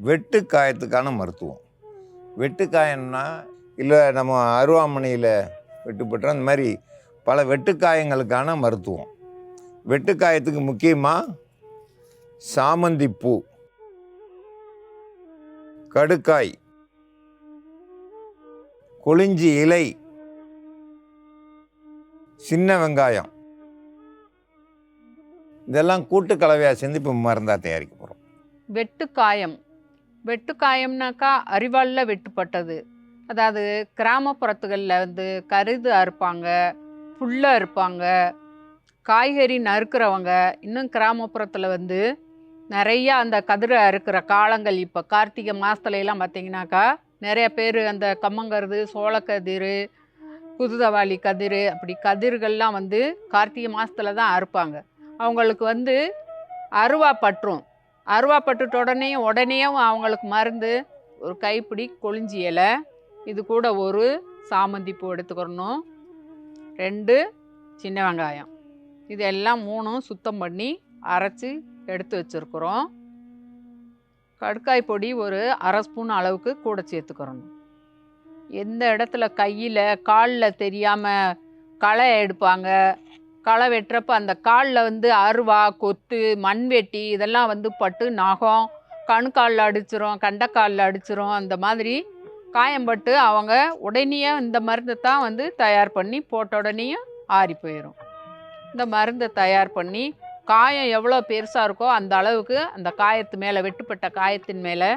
வெட்டு காயத்துக்கான மருத்துவம். வெட்டு காயம்னா இல்லை நம்ம அருவாமனையில் வெட்டுப்பட்டோம், அந்த மாதிரி பல வெட்டுக்காயங்களுக்கான மருத்துவம். வெட்டுக்காயத்துக்கு முக்கியமாக சாமந்தி பூ, கடுக்காய், கொளிஞ்சி இலை, சின்ன வெங்காயம், இதெல்லாம் கூட்டு கலவையாக சேர்ந்து இப்போ மருந்தாக தயாரிக்க போகிறோம். வெட்டுக்காயம். வெட்டுக்காயம்னாக்கா அரிவாளில் வெட்டுப்பட்டது. அதாவது கிராமப்புறத்துகளில் வந்து கருது அறுப்பாங்க, புல்லை அறுப்பாங்க, காய்கறி நறுக்கிறவங்க. இன்னும் கிராமப்புறத்தில் வந்து நிறையா அந்த கதிரை அறுக்கிற காலங்கள் இப்போ கார்த்திகை மாதத்துலலாம் பார்த்திங்கனாக்கா நிறைய பேர் அந்த கம்மங்கருது, சோளக்கதிர், குதுதவாளி கதிர், அப்படி கதிர்கள்லாம் வந்து கார்த்திகை மாதத்துல தான் அறுப்பாங்க. அவங்களுக்கு வந்து அருவா பற்றும். அருவா பட்டுட்ட உடனே அவங்களுக்கு மருந்து ஒரு கைப்பிடி கொளிஞ்சி இலை, இது கூட ஒரு சாமந்தி பூ எடுத்துக்கிறணும், 2 சின்ன வெங்காயம், இதெல்லாம் 3 சுத்தம் பண்ணி அரைச்சி எடுத்து வச்சுருக்குறோம். கடுக்காய் பொடி ஒரு 1/2 ஸ்பூன் அளவுக்கு கூட சேர்த்துக்கிறணும். எந்த இடத்துல கையில் காலில் தெரியாமல் களை எடுப்பாங்க, களை வெட்டுறப்ப அந்த காலில் வந்து அருவா, கொத்து, மண்வெட்டி இதெல்லாம் வந்து பட்டு நகம் கணுக்காலில் அடிச்சிரும், கண்டக்காலில் அடிச்சிரும். அந்த மாதிரி காயம்பட்டு அவங்க உடனே இந்த மருந்தை தான் வந்து தயார் பண்ணி போட்ட உடனேயும் ஆறி போயிடும். இந்த மருந்தை தயார் பண்ணி காயம் எவ்வளோ பெருசாக இருக்கோ அந்த அளவுக்கு அந்த காயத்து மேலே, வெட்டுப்பட்ட காயத்தின் மேலே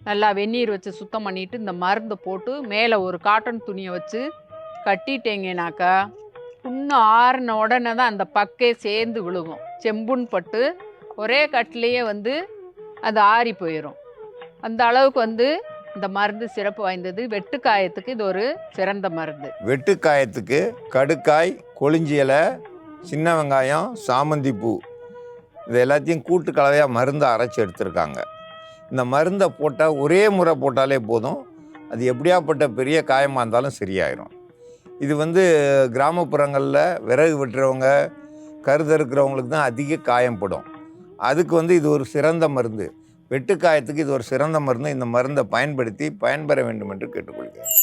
நல்லா வெந்நீர் வச்சு சுத்தம் பண்ணிவிட்டு இந்த மருந்தை போட்டு மேலே ஒரு காட்டன் துணியை வச்சு கட்டிட்டேங்கனாக்கா புண்ணு ஆறின உடனே தான் அந்த பக்கே சேர்ந்து விழுகும். செம்புன்னு பட்டு ஒரே கட்டிலேயே வந்து அது ஆறி போயிடும். அந்த அளவுக்கு வந்து இந்த மருந்து சிறப்பு வாய்ந்தது. வெட்டுக்காயத்துக்கு இது ஒரு சிறந்த மருந்து. வெட்டுக்காயத்துக்கு கடுக்காய், கொளிஞ்சி இலை, சின்ன வெங்காயம், சாமந்தி பூ, இது எல்லாத்தையும் கூட்டு கலவையாக மருந்தை அரைச்சி எடுத்திருக்காங்க. இந்த மருந்தை போட்டால் ஒரே முறை போட்டாலே போதும், அது எப்படியாப்பட்ட பெரிய காயமாக இருந்தாலும் சரியாயிடும். இது வந்து கிராமப்புறங்களில் விறகு வெட்டுறவங்க, கருதறுக்கிறவங்களுக்கு தான் அதிக காயப்படும். அதுக்கு வந்து இது ஒரு சிறந்த மருந்து. வெட்டுக்காயத்துக்கு இது ஒரு சிறந்த மருந்து. இந்த மருந்தை பயன்படுத்தி பயன்பெற வேண்டும் என்று கேட்டுக்கொள்கிறேன்.